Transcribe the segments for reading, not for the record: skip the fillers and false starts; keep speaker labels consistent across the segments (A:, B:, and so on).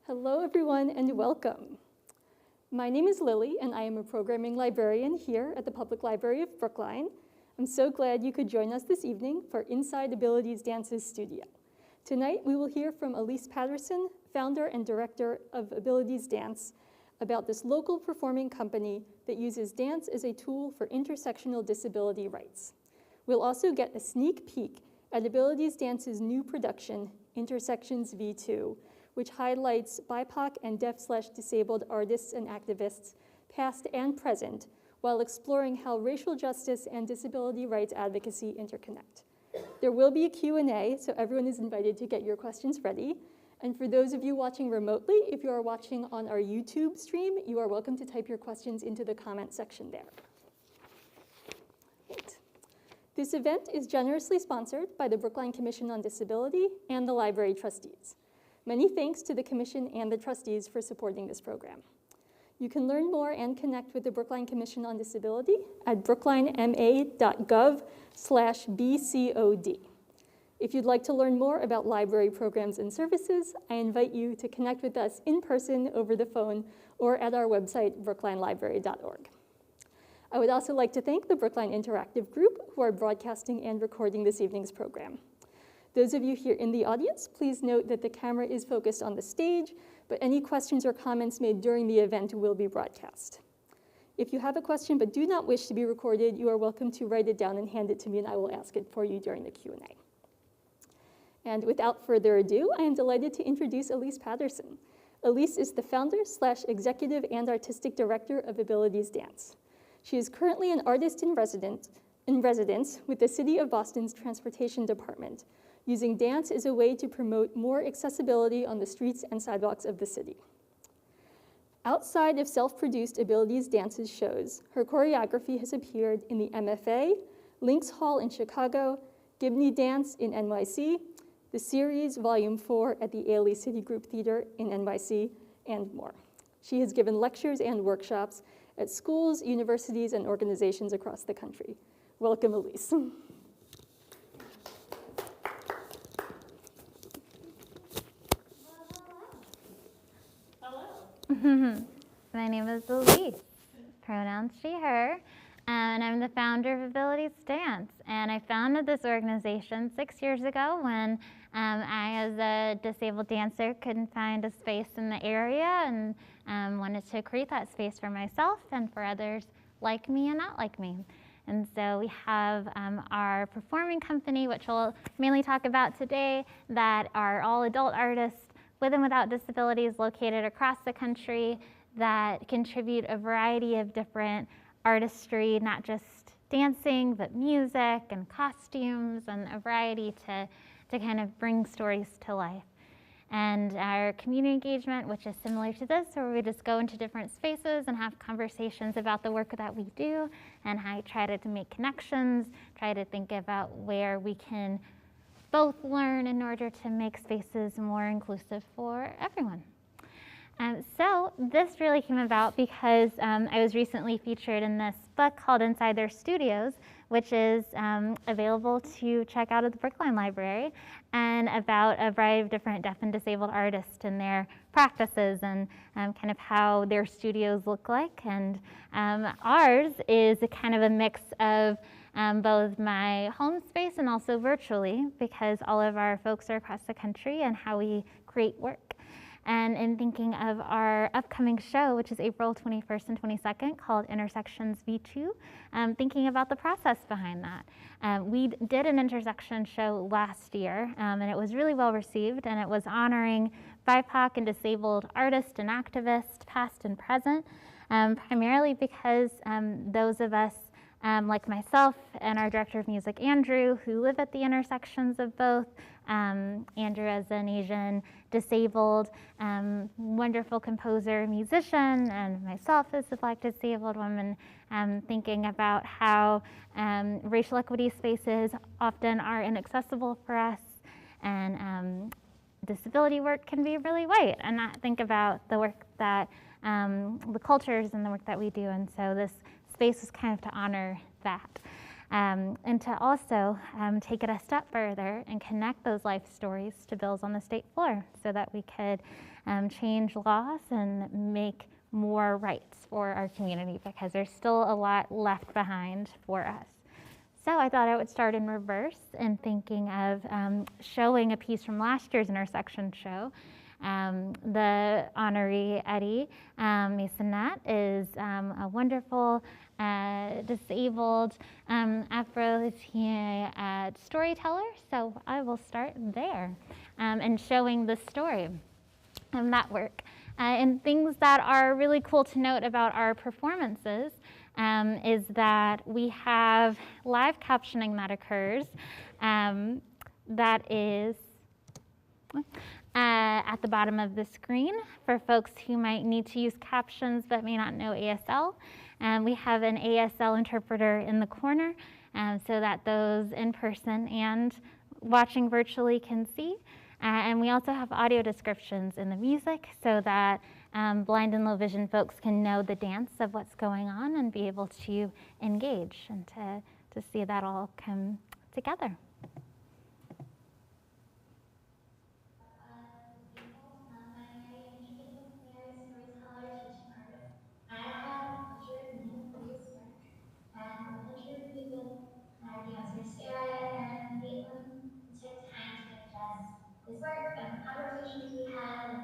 A: Hello, everyone, and welcome. My name is Lily, and I am a programming librarian here at the Public Library of Brookline. I'm so glad you could join us this evening for Inside Abilities Dance's studio. Tonight, we will hear from Elise Patterson, founder and director of Abilities Dance, about this local performing company that uses dance as a tool for intersectional disability rights. We'll also get a sneak peek at Abilities Dance's new production, Intersections V2, which highlights BIPOC and deaf/disabled artists and activists, past and present, while exploring how racial justice and disability rights advocacy interconnect. There will be a Q&A, so everyone is invited to get your questions ready. And for those of you watching remotely, if you are watching on our YouTube stream, you are welcome to type your questions into the comment section there. Right. This event is generously sponsored by the Brookline Commission on Disability and the library trustees. Many thanks to the Commission and the trustees for supporting this program. You can learn more and connect with the Brookline Commission on Disability at brooklinema.gov/BCOD. If you'd like to learn more about library programs and services, I invite you to connect with us in person, over the phone, or at our website, brooklinelibrary.org. I would also like to thank the Brookline Interactive Group, who are broadcasting and recording this evening's program. Those of you here in the audience, please note that the camera is focused on the stage, but any questions or comments made during the event will be broadcast. If you have a question but do not wish to be recorded, you are welcome to write it down and hand it to me, and I will ask it for you during the Q&A. And without further ado, I am delighted to introduce Elise Patterson. Elise is the founder/executive and artistic director of Abilities Dance. She is currently an artist in residence with the City of Boston's Transportation Department, using dance as a way to promote more accessibility on the streets and sidewalks of the city. Outside of self-produced Abilities Dance's shows, her choreography has appeared in the MFA, Lynx Hall in Chicago, Gibney Dance in NYC, the series Volume 4 at the Ailey City Group Theater in NYC, and more. She has given lectures and workshops at schools, universities, and organizations across the country. Welcome, Elise.
B: My name is Elise, pronouns she, her, and I'm the founder of Abilities Dance. And I founded this organization 6 years ago when I, as a disabled dancer, couldn't find a space in the area and wanted to create that space for myself and for others like me and not like me. And so we have our performing company, which we'll mainly talk about today, that are all adult artists with and without disabilities located across the country that contribute a variety of different artistry, not just dancing, but music and costumes and a variety to kind of bring stories to life. And our community engagement, which is similar to this, where we just go into different spaces and have conversations about the work that we do and how I try to make connections, try to think about where we can both learn in order to make spaces more inclusive for everyone. So this really came about because I was recently featured in this book called Inside Their Studios, which is available to check out at the Brookline Library, and about a variety of different deaf and disabled artists and their practices and kind of how their studios look like. And ours is a kind of a mix of both my home space and also virtually, because all of our folks are across the country, and how we create work. And in thinking of our upcoming show, which is April 21st and 22nd, called Intersections V2, thinking about the process behind that. We did an intersection show last year, and it was really well received, and it was honoring BIPOC and disabled artists and activists, past and present, primarily because those of us like myself and our director of music, Andrew, who live at the intersections of both. Andrew as an Asian disabled, wonderful composer, musician, and myself as a Black disabled woman, thinking about how racial equity spaces often are inaccessible for us, and disability work can be really white, and not think about the work that the cultures and the work that we do. And so this space is kind of to honor that. And to also take it a step further and connect those life stories to bills on the state floor, so that we could change laws and make more rights for our community, because there's still a lot left behind for us. So I thought I would start in reverse in thinking of showing a piece from last year's intersection show. The honoree Eddie Masonette is a wonderful disabled Afro-Latina storyteller. So I will start there and showing the story of that work. And things that are really cool to note about our performances is that we have live captioning that occurs that is at the bottom of the screen for folks who might need to use captions but may not know ASL. We have an ASL interpreter in the corner so that those in person and watching virtually can see. And we also have audio descriptions in the music so that blind and low vision folks can know the dance of what's going on and be able to engage and to see that all come together.
C: And I'll interview our dancers Sarah, Erin, and Caitlin, and took time to digest his work and the conversations we had, and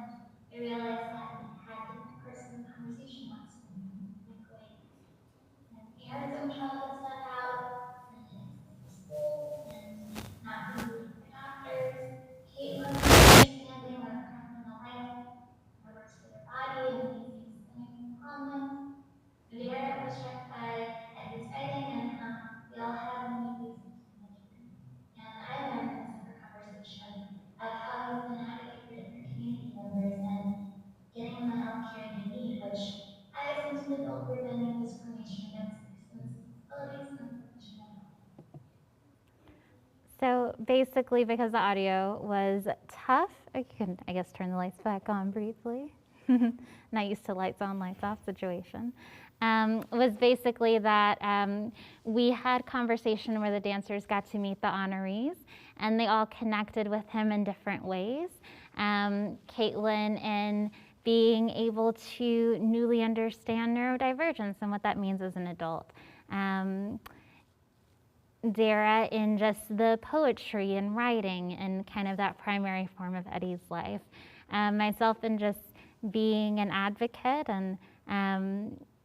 C: I realized that we had different person conversation last week. And Erin's own childhood stuck out, and his school, and not being able to for doctors. Caitlin's understanding of criminal life, her works with her body, and using spinning comments. Vera was struck by Eddie's writing and how we all have unique ways of communicating. And I learned in a separate conversation of how he's been an advocate for different community members and getting them the health care they need, which ties into the bill preventing discrimination against persons with disabilities and professional health.
B: So basically, because the audio was tough, I can, I guess, turn the lights back on briefly. Not used to lights on, lights off situation. Was basically that we had conversation where the dancers got to meet the honorees, and they all connected with him in different ways. Caitlin in being able to newly understand neurodivergence and what that means as an adult. Dara in just the poetry and writing and kind of that primary form of Eddie's life. Myself in just being an advocate and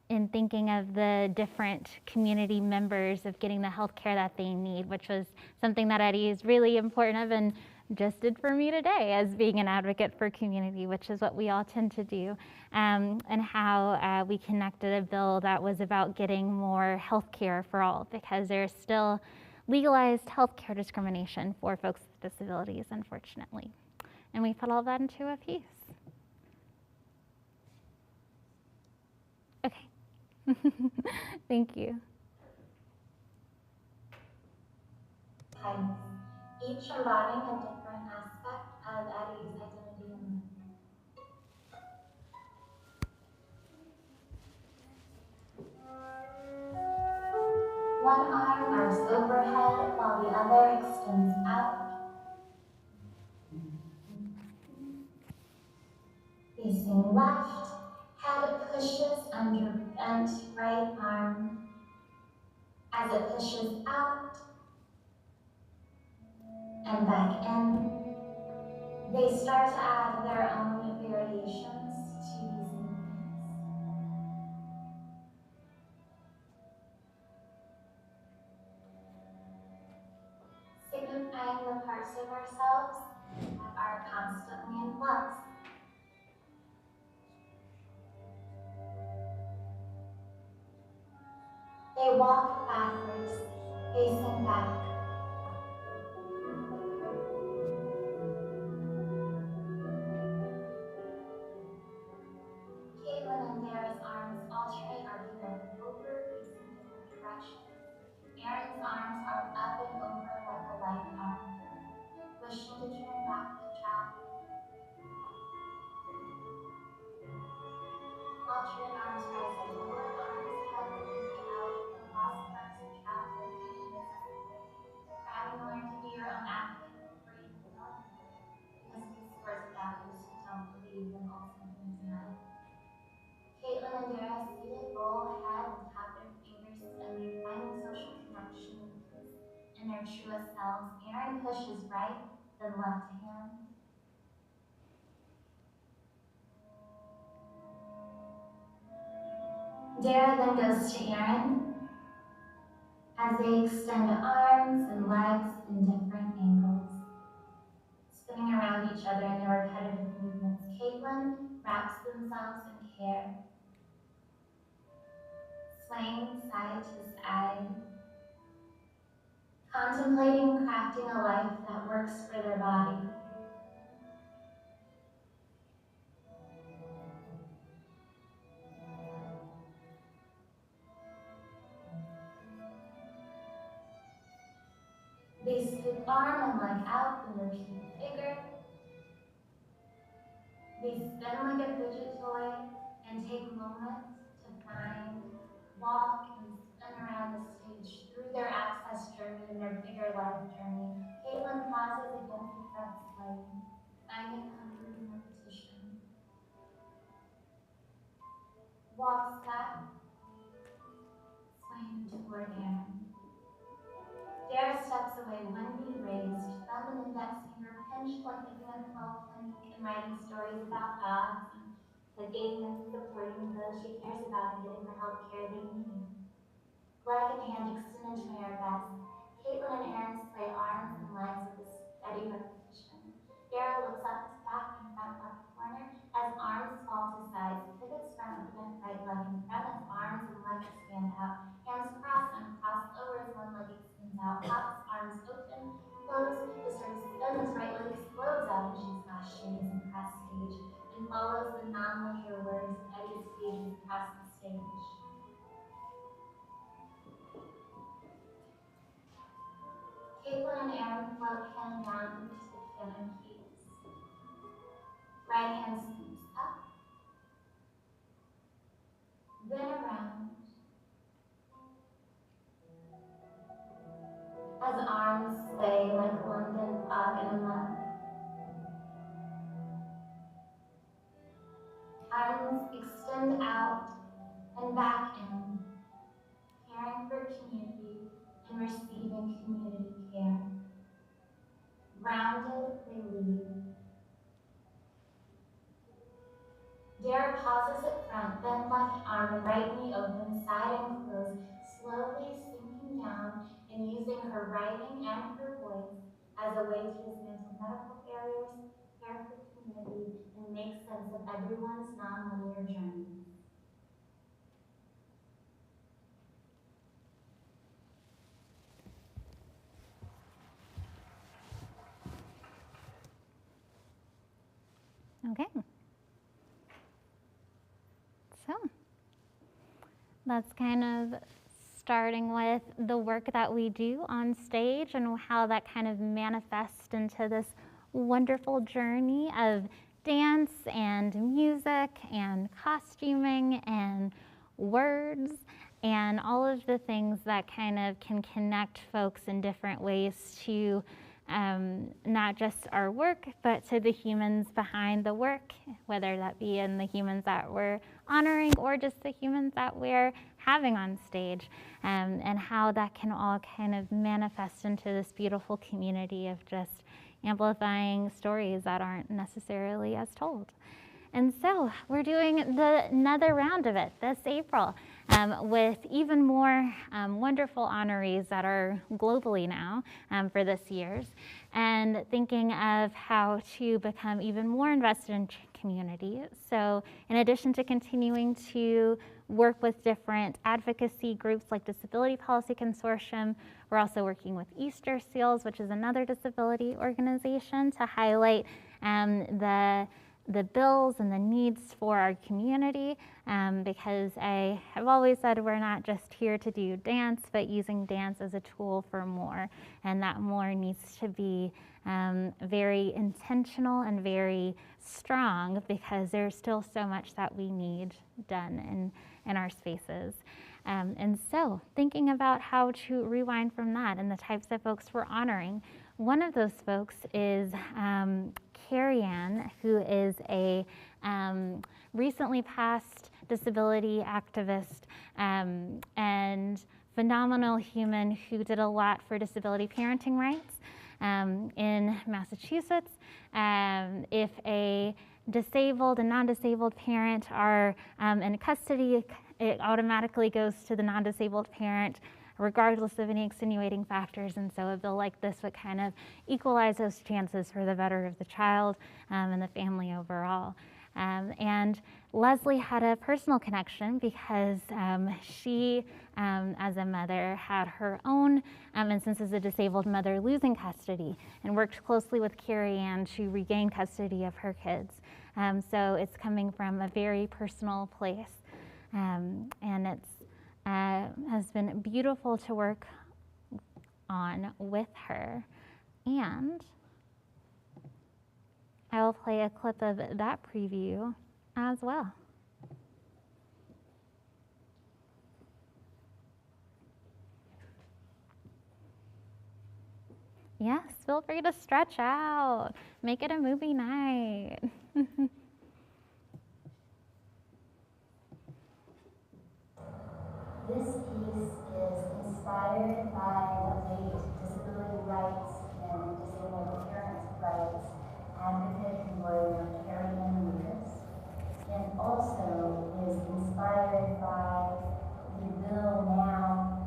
B: in thinking of the different community members of getting the health care that they need, which was something that Eddie is really important of and just did for me today as being an advocate for community, which is what we all tend to do, and how we connected a bill that was about getting more health care for all, because there's still legalized health care discrimination for folks with disabilities, unfortunately. And we put all that into a piece. Okay. Thank you.
C: Types, each embodying a different aspect of Eddie's identity and life. One arm arcs overhead while the other extends out. Facing left, head pushes under bent right arm. As it pushes out and back in, they start to add their own variations to these movements. Signifying the parts of ourselves that are constantly in flux. They walk backwards, facing back. Caitlin and Dara's arms alternate arguing over, facing different directions. Erin's arms are up and over like a light arm, wishing to turn back to travel. Alternate arms rising forward, arms held looking out, and lost parts of travel, feeling as their truest selves, Aaron pushes right, then left hand. Dara then goes to Aaron as they extend arms and legs in different angles, spinning around each other in their repetitive movements. Caitlin wraps themselves in care, swaying side to side, contemplating crafting a life that works for their body. They scoop arm and leg out and repeat bigger. They spin like a fidget toy and take moments to find, walk, and spin around the stage through their access journey and their bigger life journey. Caitlin pauses against the front swaying, finding comfort in repetition. Walks back, swaying toward Aaron. Dara steps away, one knee raised, thumb and index finger pinched like giving a 12 clinique and writing stories about dogs and cooking and supporting those she cares about and getting the health care they need. Leg and hand extended to arabesque, Caitlin and Aaron sway arms and legs with a steady repetition. Dara looks up to back and front left corner as arms fall to sides, pivots front with bent right leg in front as arms and legs expand out. Hands cross, uncross, lowers, one leg extends out, pops, arms open, close, the sort of spin as right leg explodes out and she's got shades and across stage, and follows the non-linear words of Eddie's pages across the stage. Caitlin and Aaron float hand down into the piano keys. Right hand scoops up, then around, as arms sway like London fog and mud. Arms extend out and back in, caring for community and receiving community care. Grounded, they lead. Dara pauses at front, then left arm and right knee open, side and close, slowly sinking down and using her writing and her voice as a way to dismantle medical barriers, care for community, and make sense of everyone's non-linear journey.
B: Okay. So that's kind of starting with the work that we do on stage and how that kind of manifests into this wonderful journey of dance and music and costuming and words and all of the things that kind of can connect folks in different ways to not just our work, but to the humans behind the work, whether that be in the humans that we're honoring or just the humans that we're having on stage, and how that can all kind of manifest into this beautiful community of just amplifying stories that aren't necessarily as told. And so we're doing another round of it this April with even more wonderful honorees that are globally now for this year's, and thinking of how to become even more invested in community. So in addition to continuing to work with different advocacy groups like Disability Policy Consortium, we're also working with Easter Seals, which is another disability organization, to highlight the bills and the needs for our community, because I have always said we're not just here to do dance, but using dance as a tool for more, and that more needs to be very intentional and very strong, because there's still so much that we need done in our spaces. And so thinking about how to rewind from that and the types of folks we're honoring, one of those folks is Carrie Ann, who is a recently passed disability activist and phenomenal human who did a lot for disability parenting rights in Massachusetts. If a disabled and non-disabled parent are in custody, it automatically goes to the non-disabled parent regardless of any extenuating factors. And so a bill like this would kind of equalize those chances for the better of the child and the family overall. And Leslie had a personal connection because she, as a mother, had her own instance as a disabled mother losing custody and worked closely with Carrie Ann to regain custody of her kids. So it's coming from a very personal place. And it's has been beautiful to work on with her. And I will play a clip of that preview as well. Yes, feel free to stretch out. Make it a movie night.
C: This piece is inspired by the late disability rights and disabled parents' rights advocate and lawyer Carrie Ann Lucas, and also is inspired by the bill now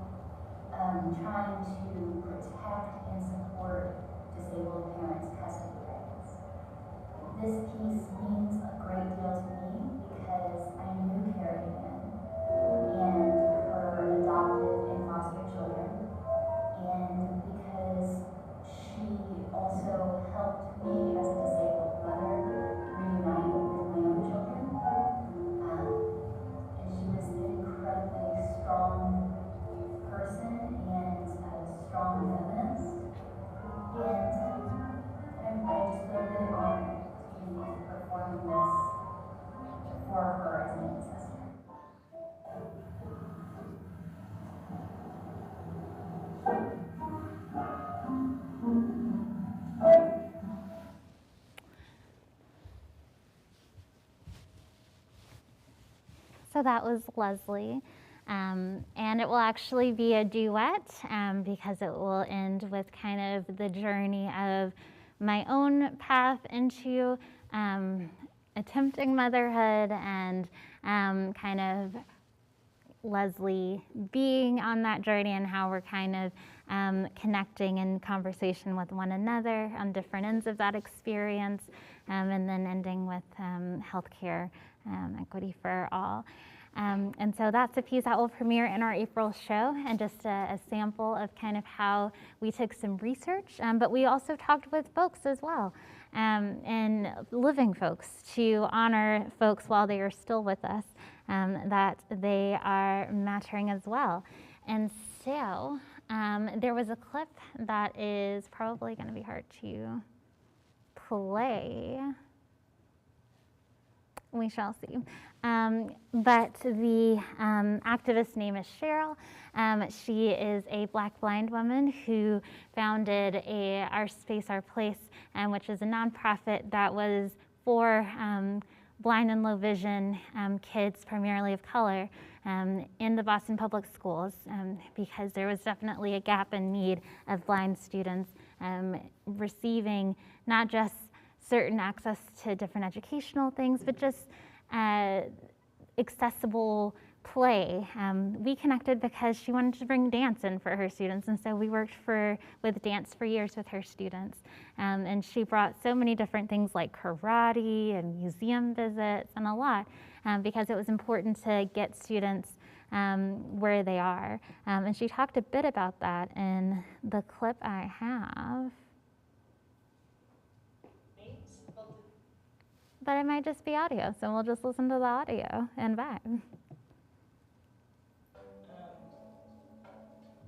C: trying to protect and support disabled parents' custody rights. This piece means a great deal to me because I knew Carrie Ann and her adopted and foster children, and because she also helped me as a disabled mother reunite with my own children. And she was an incredibly strong person and a strong feminist. And I just feel really honored to be performing this for her as an ancestor.
B: So that was Leslie, and it will actually be a duet because it will end with kind of the journey of my own path into attempting motherhood and kind of Leslie being on that journey and how we're kind of connecting in conversation with one another on different ends of that experience, and then ending with healthcare equity for all. And so that's a piece that will premiere in our April show, and just a sample of kind of how we took some research, but we also talked with folks as well, and living folks to honor folks while they are still with us, that they are mattering as well. And so there was a clip that is probably going to be hard to play. We shall see. But the activist name is Cheryl. She is a Black blind woman who founded Our Space, Our Place, which is a nonprofit that was for blind and low vision kids, primarily of color, in the Boston Public Schools, because there was definitely a gap in need of blind students receiving not just certain access to different educational things, but just accessible play. We connected because she wanted to bring dance in for her students, and so we worked with dance for years with her students. And she brought so many different things like karate and museum visits and a lot, because it was important to get students where they are. And she talked a bit about that in the clip I have. But it might just be audio, so we'll just listen to the audio and vibe.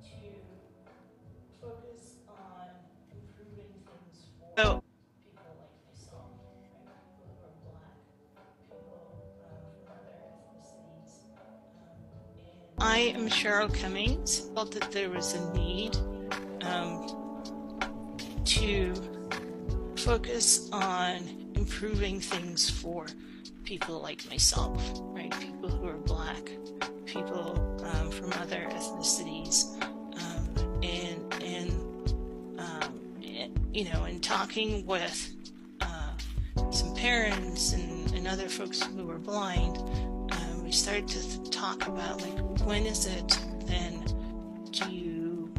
D: To focus on improving things for people like myself, right? People who are Black, people from other ethnicities. I am Cheryl Cummings. Felt that there was a need to focus on improving things for people like myself, right? People who are Black, people from other ethnicities, in talking with some parents and other folks who were blind, we started to talk about, like, when is it then do you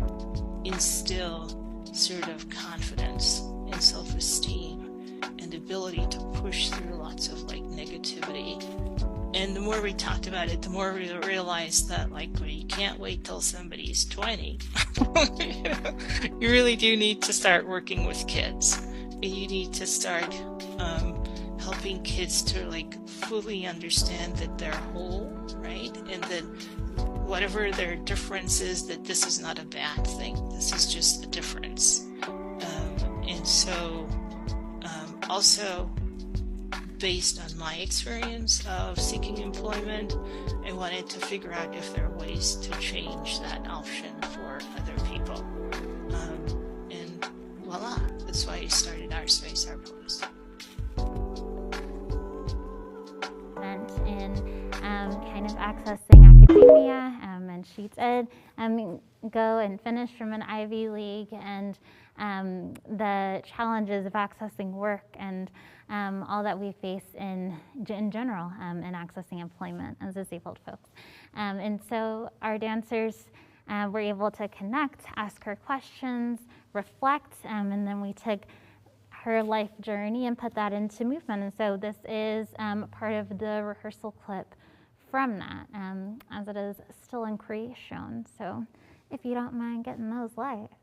D: instill sort of confidence and self-esteem and ability to push through lots of, like, negativity. And the more we talked about it, the more we realized that, like, well, you can't wait till somebody's 20. You really do need to start working with kids. You need to start helping kids to, like, fully understand that they're whole, right? And that whatever their difference is, that this is not a bad thing. This is just a difference. And so also, based on my experience of seeking employment, I wanted to figure out if there are ways to change that option for other people. And voila, that's why I started Our Space, Our Post.
B: In kind of accessing academia, and she did go and finish from an Ivy League, and the challenges of accessing work and all that we face in general in accessing employment as disabled folks. And so our dancers were able to connect, ask her questions, reflect, and then we took her life journey and put that into movement. And so this is part of the rehearsal clip from that, as it is still in creation. So if you don't mind getting those lights.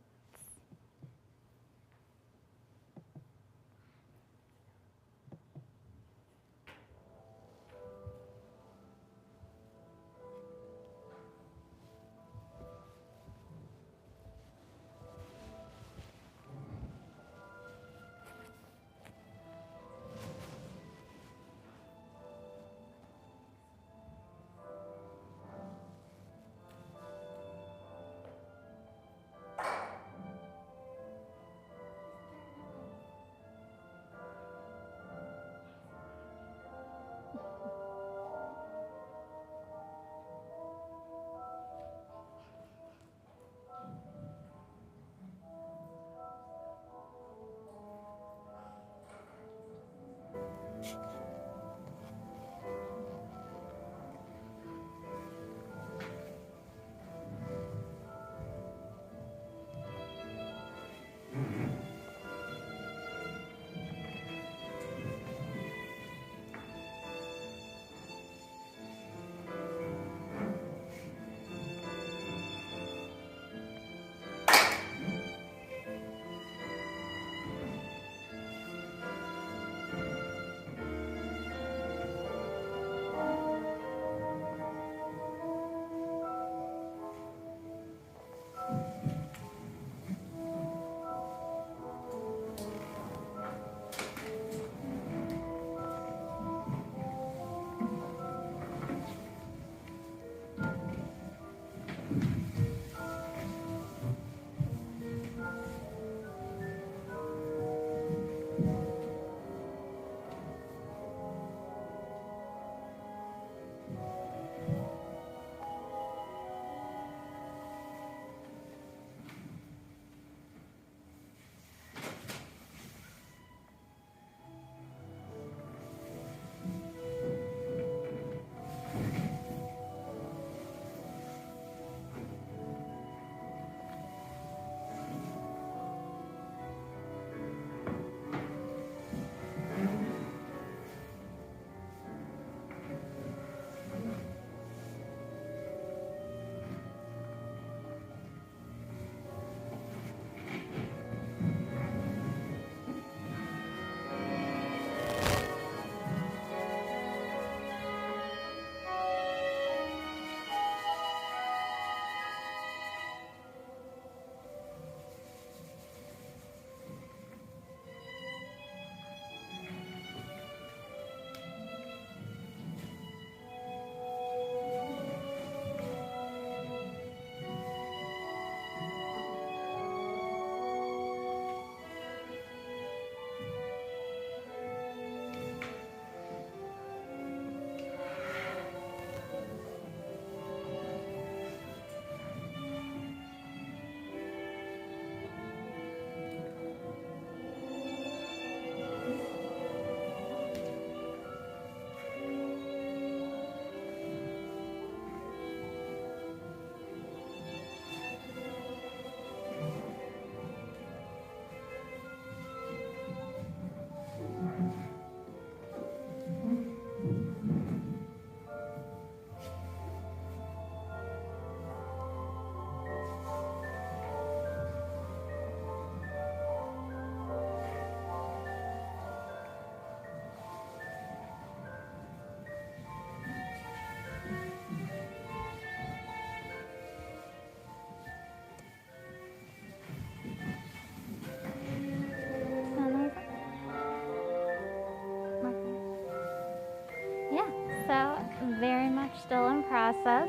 B: still in process,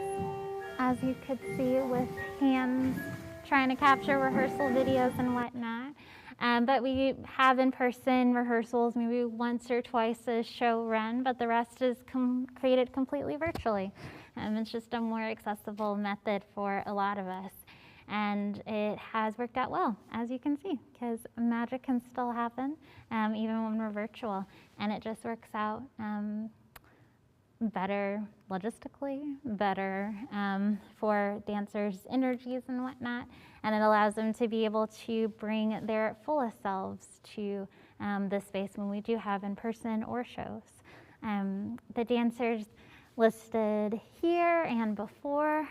B: as you could see, with hands trying to capture rehearsal videos and whatnot. But we have in-person rehearsals maybe once or twice a show run, but the rest is created completely virtually. It's just a more accessible method for a lot of us. And it has worked out well, as you can see, because magic can still happen even when we're virtual. And it just works out better logistically, better for dancers' energies and whatnot. And it allows them to be able to bring their fullest selves to this space when we do have in-person or shows. The dancers listed here and before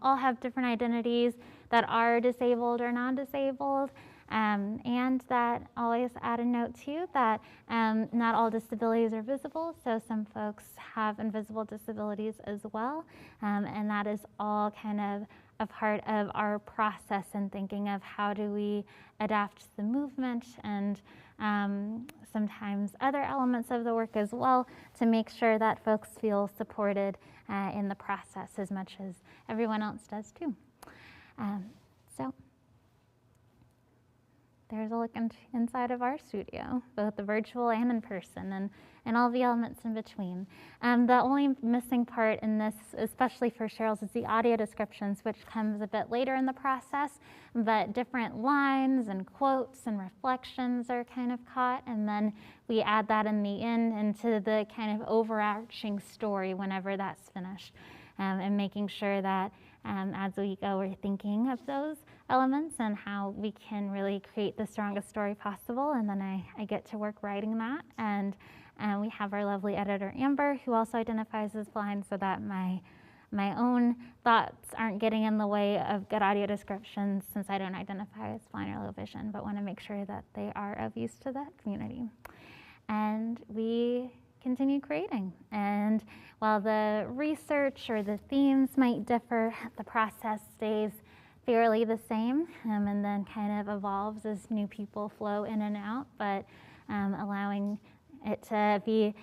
B: all have different identities that are disabled or non-disabled, and that always add a note too that not all disabilities are visible, so some folks have invisible disabilities as well, and that is all kind of a part of our process in thinking of how do we adapt the movement and sometimes other elements of the work as well to make sure that folks feel supported in the process as much as everyone else does too. So there's a look inside of our studio, both the virtual and in person, and all the elements in between. The only missing part in this, especially for Cheryl's, is the audio descriptions, which comes a bit later in the process, but different lines and quotes and reflections are kind of caught, and then we add that in the end into the kind of overarching story whenever that's finished, and making sure that as we go, we're thinking of those elements and how we can really create the strongest story possible. And then I get to work writing that. And we have our lovely editor, Amber, who also identifies as blind, so that my own thoughts aren't getting in the way of good audio descriptions, since I don't identify as blind or low vision, but want to make sure that they are of use to the community. And we continue creating. And while the research or the themes might differ, the process stays fairly the same, and then kind of evolves as new people flow in and out, but allowing it to be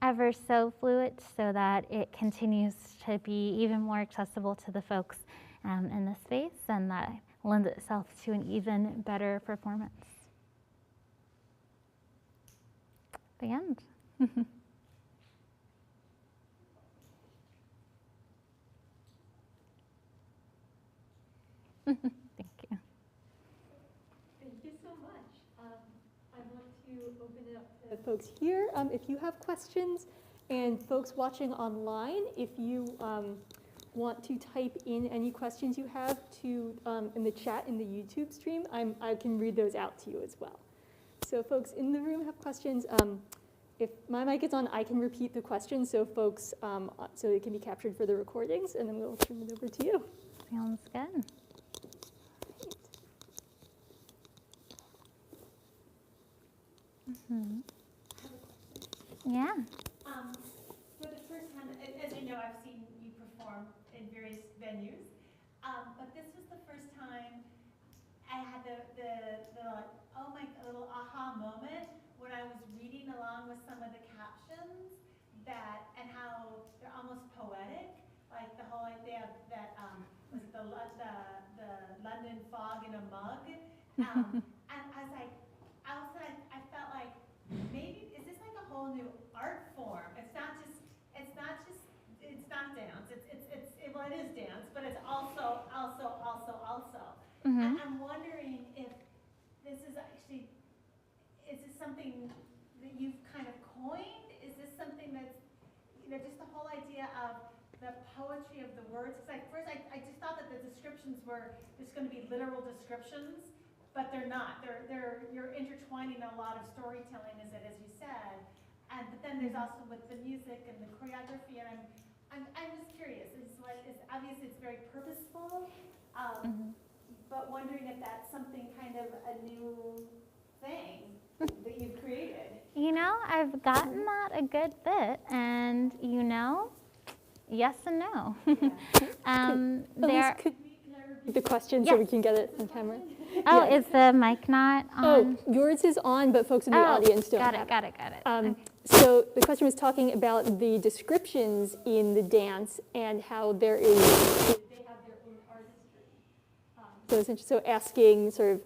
B: ever so fluid so that it continues to be even more accessible to the folks in the space, and that lends itself to an even better performance. The end. Thank you.
A: Thank you so much. I want to open it up to folks here. If you have questions, and folks watching online, if you want to type in any questions you have to in the chat in the YouTube stream, I can read those out to you as well. So folks in the room have questions. If my mic is on, I can repeat the question so folks, so it can be captured for the recordings, and then we'll turn it over to you.
B: Sounds good. Mm-hmm. Yeah.
E: For the first time, as you know, I've seen you perform in various venues, but this was the first time I had the oh my, little aha moment when I was reading along with some of the captions and how they're almost poetic, like the whole idea that was it the London fog in a mug, and I was like, I felt like maybe is this like a whole new art form? It's not dance. Well, it is dance, but it's also.
B: Mm-hmm.
E: And I'm wondering if this is actually, is this something that you've kind of coined? Is this something that's, just the whole idea of the poetry of the words? Because first I just thought that the descriptions were just going to be literal descriptions, but they're not. You're intertwining a lot of storytelling, as you said. But then there's also with the music and the choreography, and I'm just curious. It's obviously it's very purposeful. But wondering if that's something kind of a new thing that you've created.
B: I've gotten that a good bit, and yes and no.
A: Yeah. Could I repeat the question so we can get it on camera?
B: Oh,
A: Yeah.
B: is the mic not on?
A: Oh, yours is on, but folks in the audience don't
B: got
A: have
B: it.
A: So the question was talking about the descriptions in the dance and how there is, they have their own artistry. So it's interesting, so asking sort of,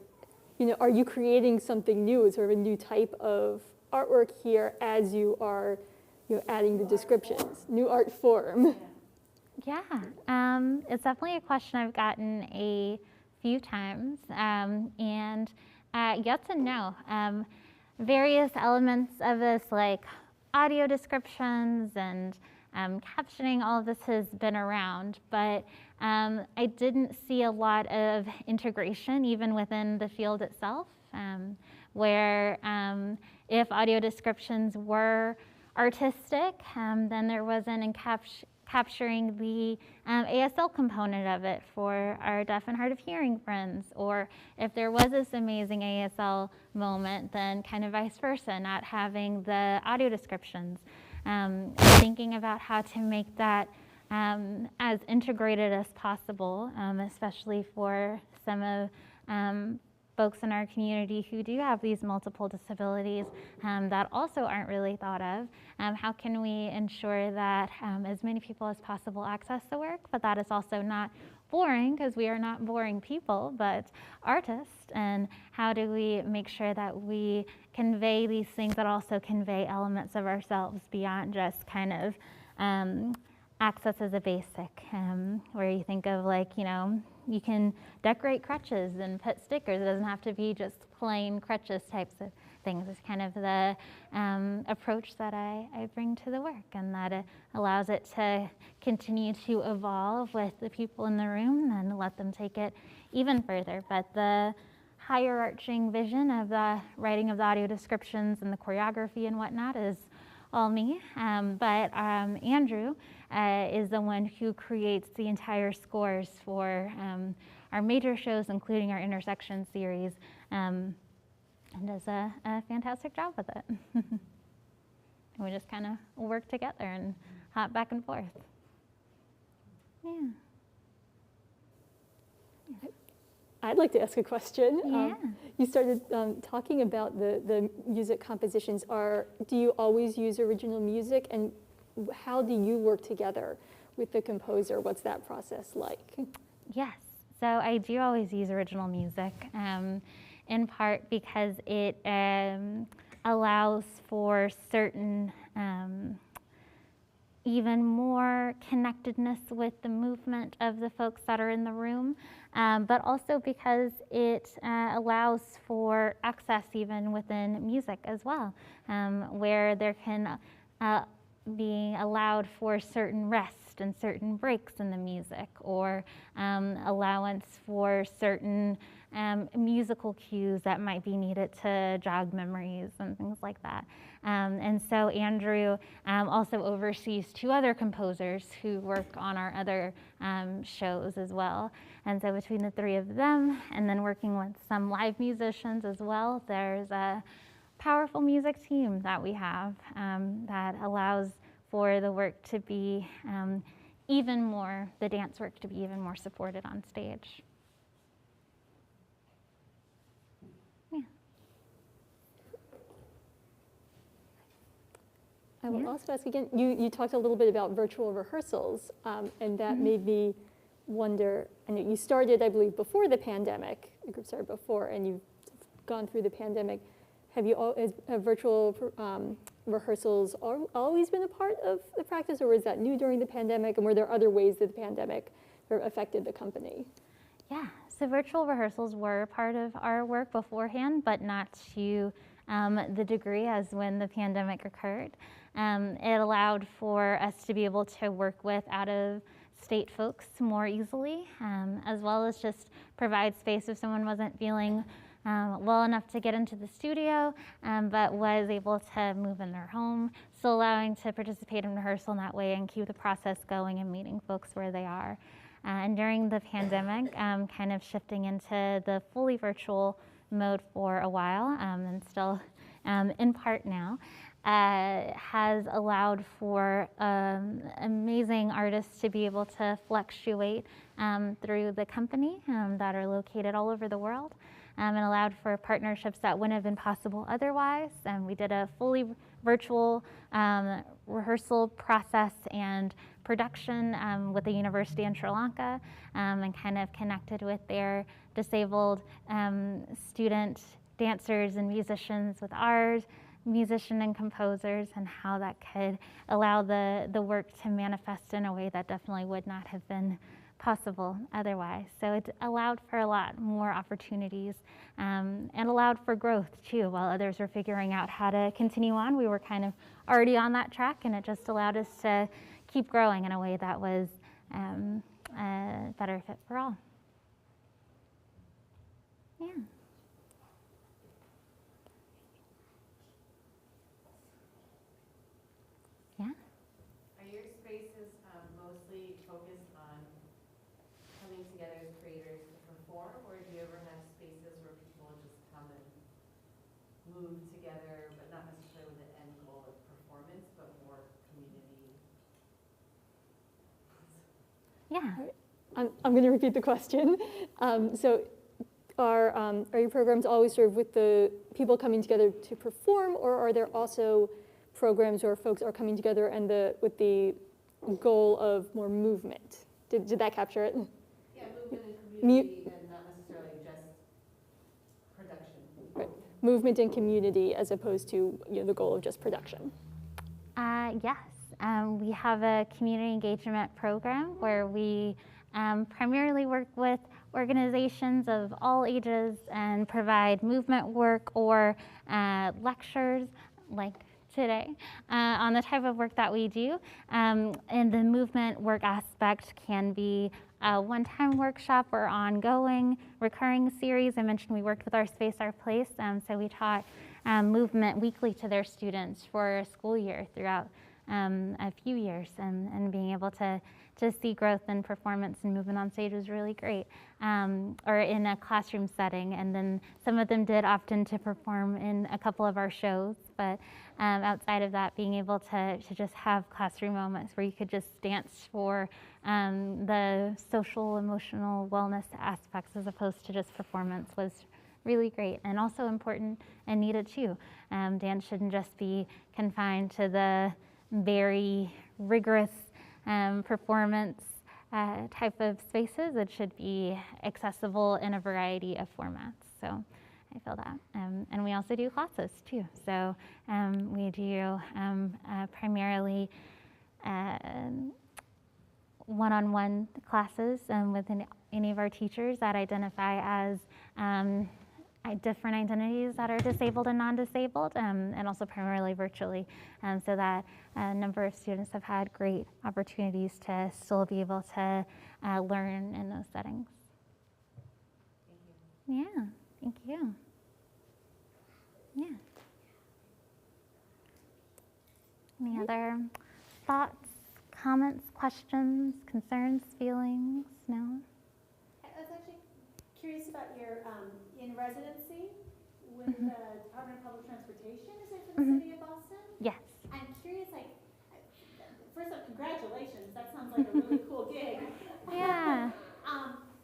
A: are you creating something new, sort of a new type of artwork here as you are, adding the descriptions, new art form?
B: Yeah, it's definitely a question I've gotten a few times, and yes and no. Various elements of this, like audio descriptions and captioning, all of this has been around, but I didn't see a lot of integration even within the field itself, where if audio descriptions were artistic, then there wasn't capturing the ASL component of it for our deaf and hard of hearing friends, or if there was this amazing ASL moment, then kind of vice versa, not having the audio descriptions. Thinking about how to make that as integrated as possible, especially for some of folks in our community who do have these multiple disabilities that also aren't really thought of. How can we ensure that as many people as possible access the work, but that is also not boring, because we are not boring people, but artists, and how do we make sure that we convey these things that also convey elements of ourselves beyond just kind of access as a basic, where you think of like, you can decorate crutches and put stickers. It doesn't have to be just plain crutches types of things. It's kind of the approach that I bring to the work, and that it allows it to continue to evolve with the people in the room and let them take it even further. But the higher arching vision of the writing of the audio descriptions and the choreography and whatnot is all me. But Andrew is the one who creates the entire scores for our major shows, including our Intersection series, and does a fantastic job with it. And we just kind of work together and hop back and forth. Yeah.
A: I'd like to ask a question.
B: Yeah.
A: You started talking about the music compositions. Do you always use original music, and how do you work together with the composer? What's that process like?
B: Yes, so I do always use original music, in part because it allows for certain even more connectedness with the movement of the folks that are in the room, but also because it allows for access even within music as well, where there can be allowed for certain rest and certain breaks in the music, or allowance for certain musical cues that might be needed to jog memories and things like that. And so Andrew also oversees two other composers who work on our other shows as well. And so between the three of them, and then working with some live musicians as well, there's a powerful music team that we have that allows for the work to be even more, the dance work to be even more supported on stage. Yeah.
A: I will also ask again, you talked a little bit about virtual rehearsals, and that made me wonder, I know you started, I believe, before the pandemic, the group started before, and you've gone through the pandemic. Have virtual rehearsals always been a part of the practice, or was that new during the pandemic, and were there other ways that the pandemic sort of affected the company?
B: Yeah, so virtual rehearsals were part of our work beforehand, but not to the degree as when the pandemic occurred. It allowed for us to be able to work with out-of-state folks more easily, as well as just provide space if someone wasn't feeling well enough to get into the studio, but was able to move in their home, still allowing to participate in rehearsal in that way and keep the process going and meeting folks where they are. And during the pandemic, kind of shifting into the fully virtual mode for a while, and still in part now, has allowed for amazing artists to be able to fluctuate through the company that are located all over the world, and allowed for partnerships that wouldn't have been possible otherwise. And we did a fully virtual rehearsal process and production with the university in Sri Lanka, and kind of connected with their disabled student dancers and musicians with ours, musician and composers, and how that could allow the work to manifest in a way that definitely would not have been possible otherwise. So it allowed for a lot more opportunities, and allowed for growth too. While others were figuring out how to continue on, we were kind of already on that track, and it just allowed us to keep growing in a way that was a better fit for all. Yeah. Yeah.
F: Are your spaces mostly focused on coming together as creators to perform, or do you ever have spaces where people just come and move together, but not necessarily with the end goal of performance, but more community?
B: Yeah.
A: I'm going to repeat the question. So are your programs always sort of with the people coming together to perform, or are there also programs where folks are coming together and with the goal of more movement? Did that capture it?
F: Yeah, movement and community, and not necessarily just production.
A: Right. Movement and community as opposed to the goal of just production.
B: Yes. We have a community engagement program where we primarily work with organizations of all ages and provide movement work or lectures like today on the type of work that we do. And the movement work aspect can be a one-time workshop or ongoing recurring series. I mentioned we worked with Our Space, Our Place, so we taught movement weekly to their students for a school year throughout a few years, and being able to see growth in performance and movement on stage was really great, or in a classroom setting. And then some of them did opt in to perform in a couple of our shows, but outside of that, being able to just have classroom moments where you could just dance for the social, emotional wellness aspects as opposed to just performance was really great, and also important and needed too. Dance shouldn't just be confined to the very rigorous performance type of spaces. It should be accessible in a variety of formats. So I feel that. And we also do classes too. So we do primarily one-on-one classes with any of our teachers that identify as different identities that are disabled and non-disabled, and also primarily virtually, so that a number of students have had great opportunities to still be able to learn in those settings.
F: Thank you.
B: Yeah, thank you. Yeah. Any other thoughts, comments, questions, concerns, feelings? No?
E: I was actually curious about your in residency with the Department of Public Transportation. Is it for the city of Boston?
B: Yes.
E: I'm curious, first off, congratulations. That sounds like a really cool gig.
B: Yeah.
E: And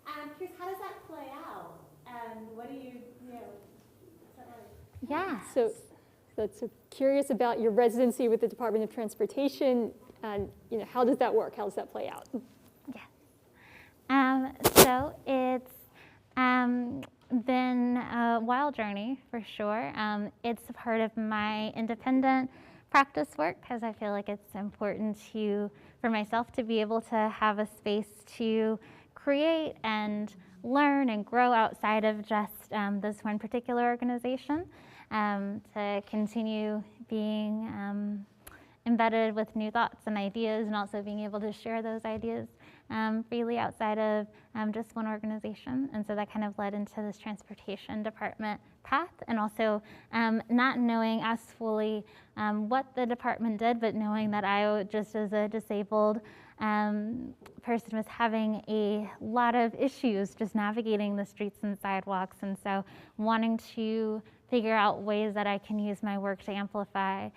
E: I'm curious, how does that play out? And what do what's that like?
B: Yeah.
A: So curious about your residency with the Department of Transportation, and how does that work? How does that play out?
B: Yes. So it's been a wild journey for sure. It's a part of my independent practice work because I feel like it's important for myself to be able to have a space to create and learn and grow outside of just this one particular organization, to continue being embedded with new thoughts and ideas, and also being able to share those ideas freely outside of just one organization. And so that kind of led into this transportation department path, and also not knowing as fully what the department did, but knowing that I, just as a disabled person, was having a lot of issues just navigating the streets and sidewalks, and so wanting to figure out ways that I can use my work to amplify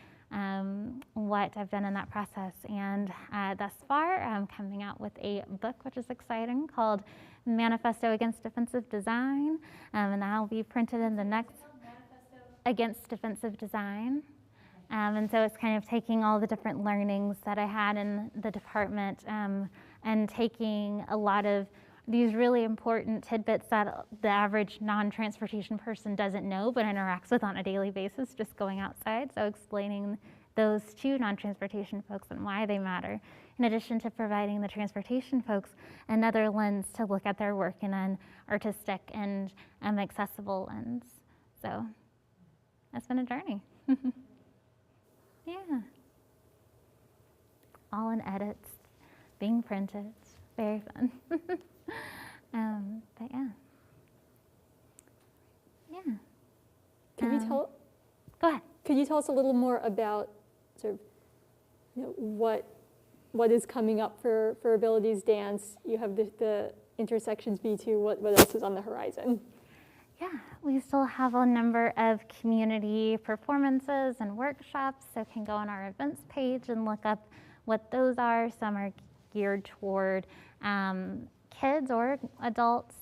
B: what I've done in that process. And thus far, I'm coming out with a book, which is exciting, called Manifesto Against Defensive Design, and that will be printed in the next,
E: Manifesto.
B: Against Defensive Design. And so it's kind of taking all the different learnings that I had in the department and taking a lot of these really important tidbits that the average non-transportation person doesn't know but interacts with on a daily basis just going outside. So explaining those to non-transportation folks and why they matter, in addition to providing the transportation folks another lens to look at their work in an artistic and accessible lens. So that's been a journey. Yeah. All in edits, being printed, very fun. But yeah. Yeah.
A: Can you tell?
B: Go ahead.
A: Could you tell us a little more about sort of, what is coming up for Abilities Dance? You have the Intersections B2. What else is on the horizon?
B: Yeah, we still have a number of community performances and workshops, so can go on our events page and look up what those are. Some are geared toward kids or adults,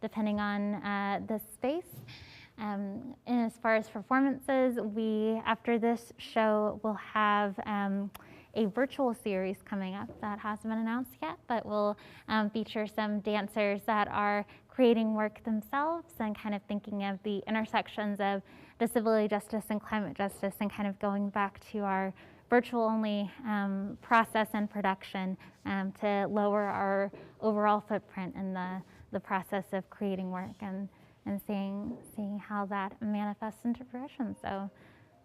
B: depending on the space. And as far as performances, after this show, will have a virtual series coming up that hasn't been announced yet, but will feature some dancers that are creating work themselves and kind of thinking of the intersections of disability justice and climate justice, and kind of going back to our virtual only process and production to lower our overall footprint in the process of creating work and seeing how that manifests into fruition. So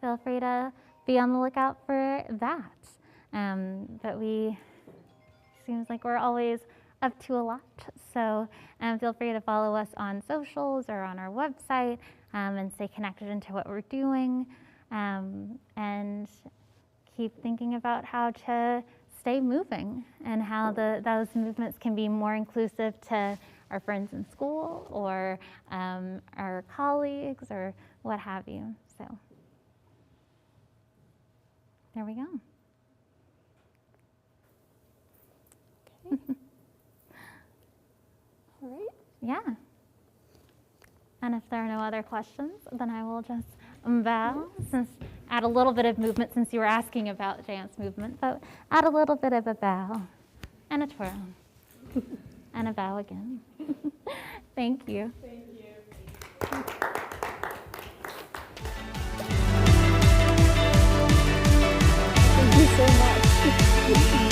B: feel free to be on the lookout for that. But seems like we're always up to a lot. So feel free to follow us on socials or on our website and stay connected into what we're doing, and keep thinking about how to stay moving and how those movements can be more inclusive to our friends in school or our colleagues or what have you. So there we go.
A: Okay. All right.
B: Yeah. And if there are no other questions, then I will just bow, add a little bit of movement since you were asking about dance movement, but add a little bit of a bow and a twirl and a bow again. Thank you.
D: Thank you.
A: Thank you so much.